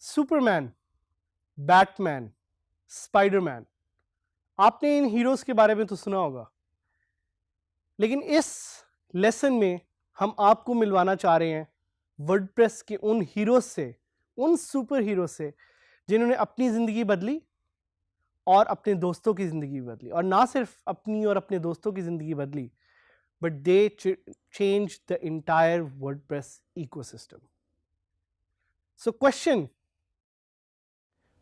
Superman, Batman, Spiderman, आपने इन heroes के बारे में तो सुना होगा, लेकिन इस लेसन में हम आपको मिलवाना चाह रहे हैं वर्डप्रेस के उन हीरोज से, उन सुपर हीरो से जिन्होंने अपनी जिंदगी बदली और अपने दोस्तों की जिंदगी बदली, और ना सिर्फ अपनी और अपने दोस्तों की जिंदगी बदली, but they change the entire WordPress ecosystem. So question,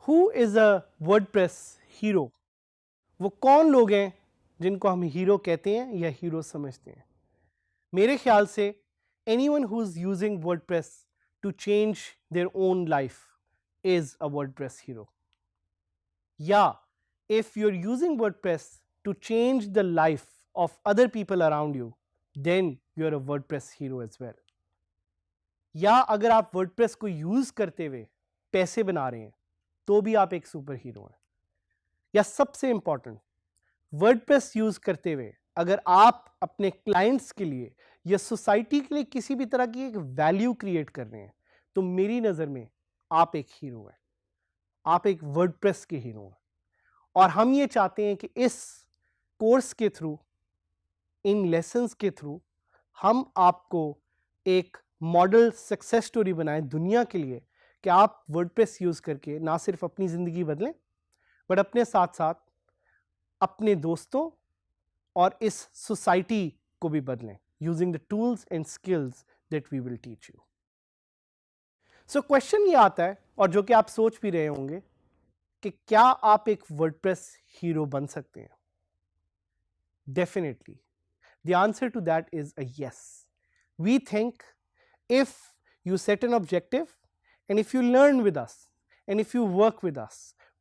who is a WordPress hero? वो कौन लोग हैं जिनको हम हीरो कहते हैं या हीरो समझते हैं? मेरे ख्याल से anyone who is using WordPress to change their own life is a WordPress hero. Yeah, if you're using WordPress to change the life of other people around you, then you're a WordPress hero as well. या अगर आप WordPress को use करते हुए पैसे बना रहे हैं तो भी आप एक सुपर हीरो हैं. या सबसे इंपॉर्टेंट, वर्डप्रेस यूज करते हुए अगर आप अपने क्लाइंट्स के लिए या सोसाइटी के लिए किसी भी तरह की एक वैल्यू क्रिएट कर रहे हैं तो मेरी नज़र में आप एक हीरो हैं, आप एक वर्डप्रेस के हीरो हैं. और हम ये चाहते हैं कि इस कोर्स के थ्रू, इन लेसन्स के थ्रू, हम आपको एक मॉडल सक्सेस स्टोरी बनाएं दुनिया के लिए कि आप वर्डप्रेस यूज करके ना सिर्फ अपनी ज़िंदगी बदलें बट अपने साथ साथ अपने दोस्तों और इस सोसाइटी को भी बदलें using the tools and skills that we will teach you. So question ये आता है, और जो कि आप सोच भी रहे होंगे, कि क्या आप एक वर्डप्रेस हीरो बन सकते हैं? Definitely the answer to that is a yes. We think if you set an objective and if you learn with us and if you work with us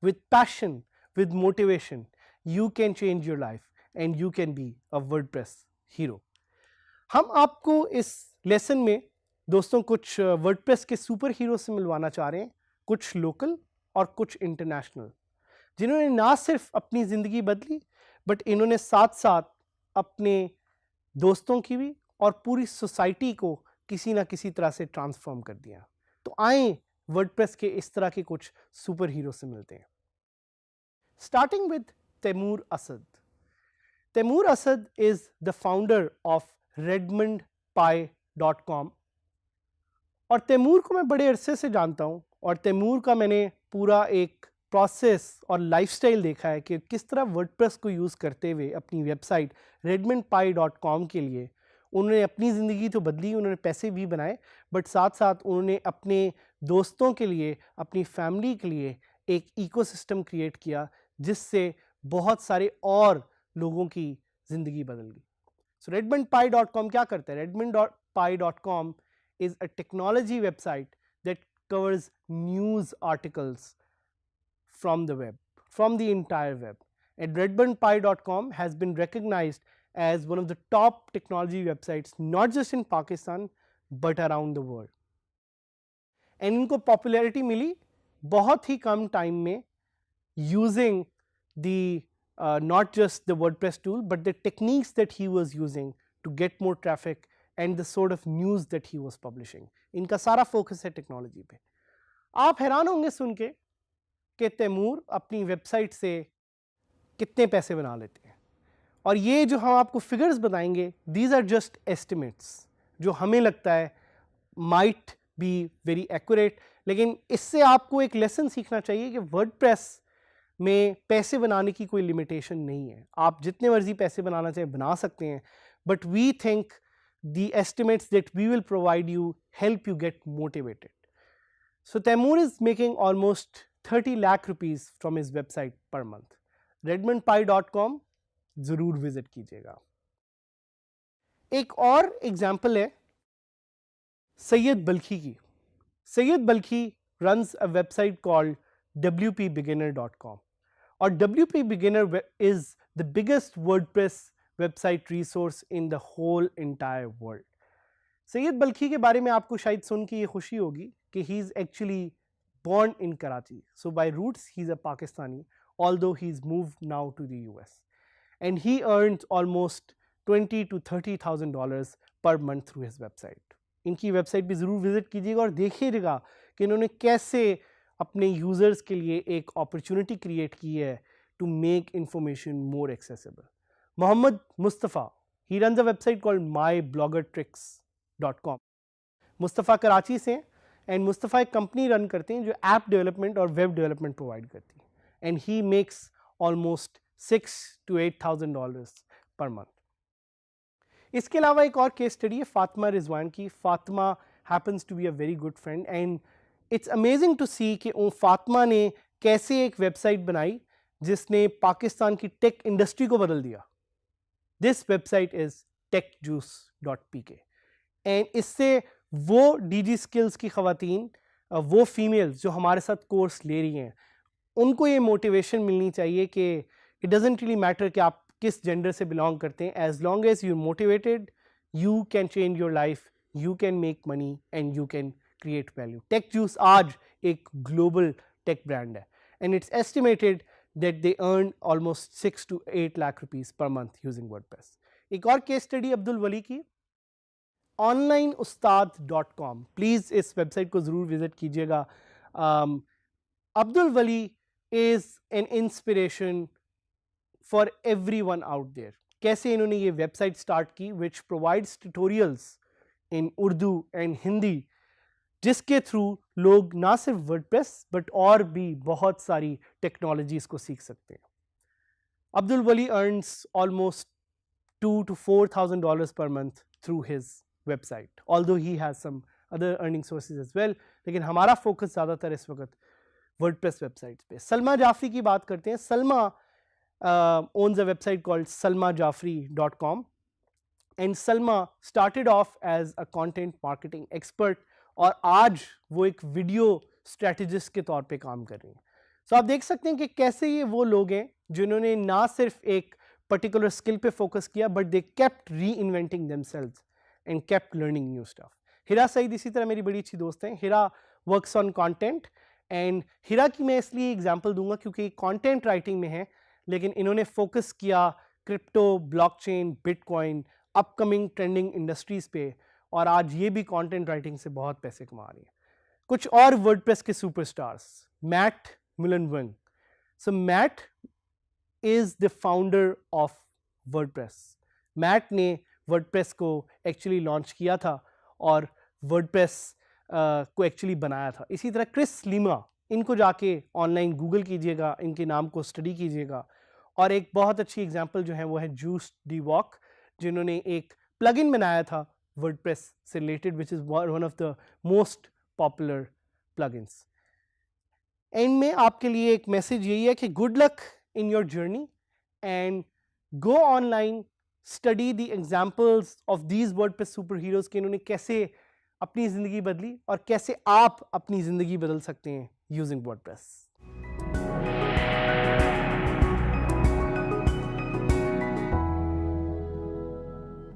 with passion, with motivation, you can change your life and you can be a WordPress hero. हम आपको इस lesson में दोस्तों कुछ WordPress के super hero से मिलवाना चाह रहे हैं, कुछ लोकल और कुछ इंटरनेशनल, जिन्होंने ना सिर्फ अपनी ज़िंदगी बदली बट इन्होंने साथ साथ अपने दोस्तों की भी और पूरी सोसाइटी को किसी ना किसी तरह से ट्रांसफॉर्म कर दिया. तो आए वर्डप्रेस के इस तरह के कुछ सुपर हीरो से मिलते हैं. Starting with Taimur Asad. Taimur Asad is the founder of redmondpie.com. और तैमूर को मैं बड़े अरसे से जानता हूं और तैमूर का मैंने पूरा एक प्रोसेस और लाइफस्टाइल देखा है कि किस तरह वर्डप्रेस को यूज़ करते हुए अपनी वेबसाइट redmondpie.com के लिए उन्होंने अपनी ज़िंदगी तो बदली, उन्होंने पैसे भी बनाए, बट साथ साथ उन्होंने अपने दोस्तों के लिए, अपनी फैमिली के लिए एक इकोसिस्टम क्रिएट किया जिससे बहुत सारे और लोगों की ज़िंदगी बदल गई. सो redmondpie.com क्या करता है? redmondpie.com is a technology website that covers news articles from the web, from the entire web. And redmondpie.com has been recognized as one of the top technology websites not just in Pakistan but around the world. And इनको popularity मिली बहुत ही कम time में using the not just the WordPress tool but the techniques that he was using to get more traffic and the sort of news that he was publishing. इनका सारा focus है technology पे. आप हैरान होंगे सुन के कि तैमूर अपनी वेबसाइट से कितने पैसे बना लेते हैं. और ये जो हम आपको फिगर्स बताएंगे, दीज आर जस्ट एस्टिमेट्स जो हमें लगता है माइट बी वेरी एक्यूरेट, लेकिन इससे आपको एक लेसन सीखना चाहिए कि वर्डप्रेस में पैसे बनाने की कोई लिमिटेशन नहीं है. आप जितने मर्जी पैसे बनाना चाहें बना सकते हैं, but we think the estimates that we will provide you help you get motivated. So Taimur is making almost 30 lakh rupees from his website per month. redmondpie.com जरूर विजिट कीजिएगा. एक और एग्जाम्पल है सैयद बल्खी की. Syed Balkhi runs a website called wpbeginner.com और wpbeginner is the biggest WordPress website resource in the whole entire world. Syed Balkhi के बारे में आपको शायद सुन के ये खुशी होगी कि he is actually born in Karachi. So by roots he is a Pakistani, although he's moved now to the US. And he earns almost $20,000 to $30,000 per month through his website. इनकी वेबसाइट भी ज़रूर visit कीजिएगा और देखिएगा कि इन्होंने कैसे अपने यूज़र्स के लिए एक अपॉर्चुनिटी क्रिएट की है to make information more accessible. Mohammad Mustafa, he runs a website called mybloggertricks.com. Mustafa Karachi से एंड मुस्तफ़ा एक कंपनी रन करते हैं जो ऐप डेवलपमेंट और वेब डेवलपमेंट प्रोवाइड करती है and he makes almost $6,000 to $8,000 per month. इसके अलावा एक और केस स्टडी है फातिमा रिजवान की. Fatima happens to be a very good friend and it's amazing to see कि फातिमा ने कैसे एक वेबसाइट बनाई जिसने पाकिस्तान की टेक इंडस्ट्री को बदल दिया. This website is techjuice.pk and इससे वो DG स्किल्स की ख़वातीन, वो फीमेल्स जो हमारे साथ कोर्स ले रही हैं, उनको ये मोटिवेशन मिलनी चाहिए कि इट डजेंट रियली मैटर कि आप किस जेंडर से बिलोंग करते हैं. As long as you motivated, you can change your life, you can make money and you can create value. Tech juice आज एक ग्लोबल टेक ब्रांड है and it's estimated that they earn almost 6 to 8 lakh rupees per month using WordPress. एक और case study Abdul वली की, onlineustad.com. Please इस website को ज़रूर visit कीजिएगा. Abdul Wali is an inspiration for everyone out there. कैसे इन्होंने ये वेबसाइट स्टार्ट की which provides tutorials in Urdu and Hindi, जिसके थ्रू लोग ना सिर्फ वर्डप्रेस बट और भी बहुत सारी टेक्नोलॉजीज़ को सीख सकते हैं. अब्दुल वली earns almost $2,000 to $4,000 per month through his website, although he has some other earning sources as well. लेकिन हमारा फोकस ज़्यादातर इस वक्त वर्डप्रेस वेबसाइट पे. सलमा जाफरी की बात करते हैं. Salma owns a website called salmajafri.com and Salma started off as a content marketing expert और आज वो एक वीडियो स्ट्रेटजिस्ट के तौर पे काम कर रही हैं. सो आप देख सकते हैं कि कैसे ये वो लोग हैं जिन्होंने ना सिर्फ एक पर्टिकुलर स्किल पे फोकस किया but they kept reinventing themselves and kept learning new stuff. Hira Saeed इसी तरह मेरी बड़ी अच्छी दोस्त हैं. Hira works on content and Hira की मैं इसलिए एग्जांपल दूंगा क्योंकि कंटेंट राइटिंग में है, लेकिन इन्होंने फोकस किया crypto, blockchain, bitcoin, upcoming trending industries पे और आज ये भी कंटेंट राइटिंग से बहुत पैसे कमा रही है. कुछ और वर्डप्रेस के superstars, Matt Mullenweg. So Matt is the founder of WordPress. Matt ने वर्डप्रेस को एक्चुअली लॉन्च किया था और वर्डप्रेस को एक्चुअली बनाया था. इसी तरह क्रिस लीमा, इनको जाके ऑनलाइन गूगल कीजिएगा, इनके नाम को स्टडी कीजिएगा. और एक बहुत अच्छी एग्जांपल जो है वो है जूस डी वॉक, जिन्होंने एक प्लगइन बनाया था वर्डप्रेस से related which is one of the most popular plugins. And में आपके लिए एक मैसेज यही है कि good luck in your journey and go online, study the examples of these WordPress superheroes कि इन्होंने कैसे अपनी ज़िंदगी बदली और कैसे आप अपनी ज़िंदगी बदल सकते हैं using WordPress.